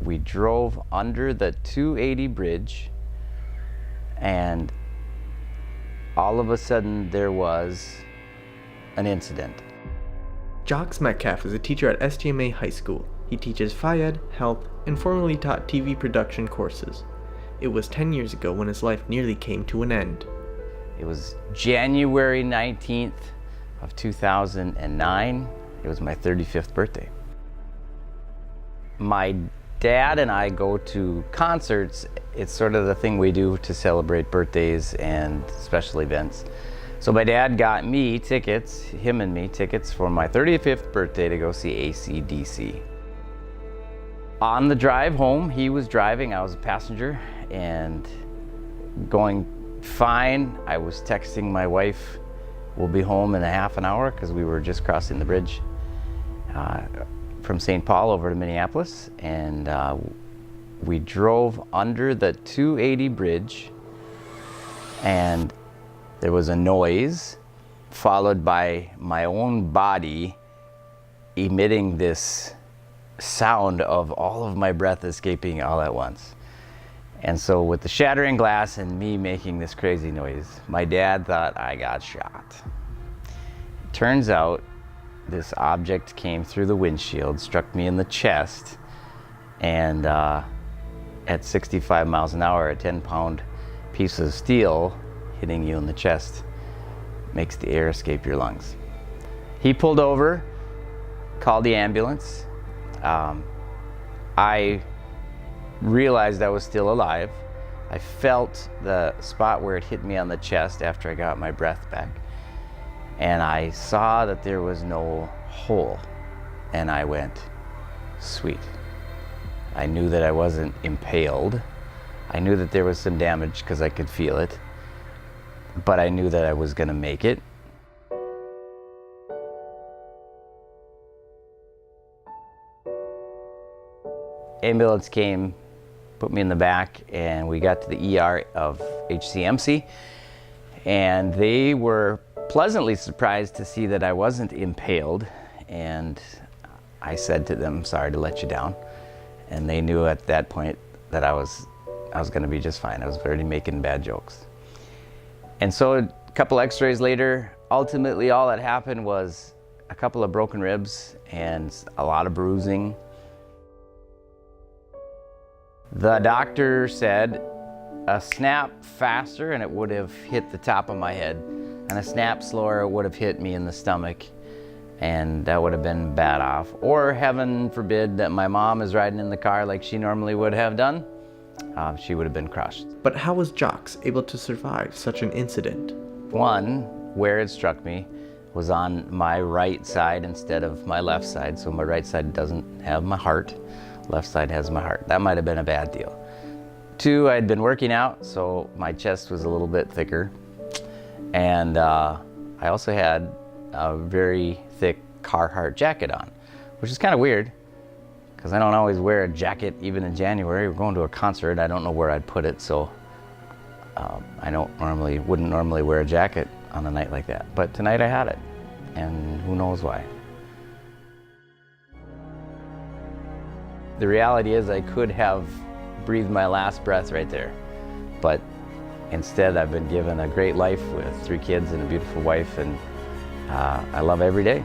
we drove under the 280 bridge, and all of a sudden there was an incident. Jox Metcalf is a teacher at STMA High School. He teaches Phy-Ed, health, and formerly taught TV production courses. It was 10 years ago when his life nearly came to an end. It was January 19th of 2009. It was my 35th birthday. My dad and I go to concerts. It's sort of the thing we do to celebrate birthdays and special events. So my dad got me tickets, him and me tickets for my 35th birthday to go see ACDC. On the drive home, he was driving, I was a passenger, and going fine. I was texting my wife, we'll be home in a half an hour, because we were just crossing the bridge from St. Paul over to Minneapolis, and we drove under the 280 bridge, and there was a noise followed by my own body emitting this sound of all of my breath escaping all at once. And so with the shattering glass and me making this crazy noise, my dad thought I got shot. Turns out this object came through the windshield, struck me in the chest, and at 65 miles an hour, a 10-pound piece of steel hitting you in the chest makes the air escape your lungs. He pulled over, called the ambulance. I realized I was still alive. I felt the spot where it hit me on the chest after I got my breath back. And I saw that there was no hole. And I went, sweet. I knew that I wasn't impaled. I knew that there was some damage because I could feel it. But I knew that I was gonna make it. Ambulance came, put me in the back, and we got to the ER of HCMC, and they were pleasantly surprised to see that I wasn't impaled, and I said to them, sorry to let you down, and they knew at that point that I was gonna be just fine. I was already making bad jokes. And so a couple x-rays later, ultimately all that happened was a couple of broken ribs and a lot of bruising. The doctor said a snap faster and it would have hit the top of my head, and a snap slower would have hit me in the stomach, and that would have been bad off. Or heaven forbid that my mom is riding in the car like she normally would have done, she would have been crushed. But how was Jox able to survive such an incident? One, where it struck me was on my right side instead of my left side, so my right side doesn't have my heart, left side has my heart. That might have been a bad deal. Two, I'd been working out, so my chest was a little bit thicker. And I also had a very thick Carhartt jacket on, which is kind of weird, because I don't always wear a jacket even in January. We're going to a concert, I don't know where I'd put it, so I wouldn't normally wear a jacket on a night like that. But tonight I had it, and who knows why. The reality is I could have breathed my last breath right there, but instead I've been given a great life with 3 kids and a beautiful wife, and I love every day.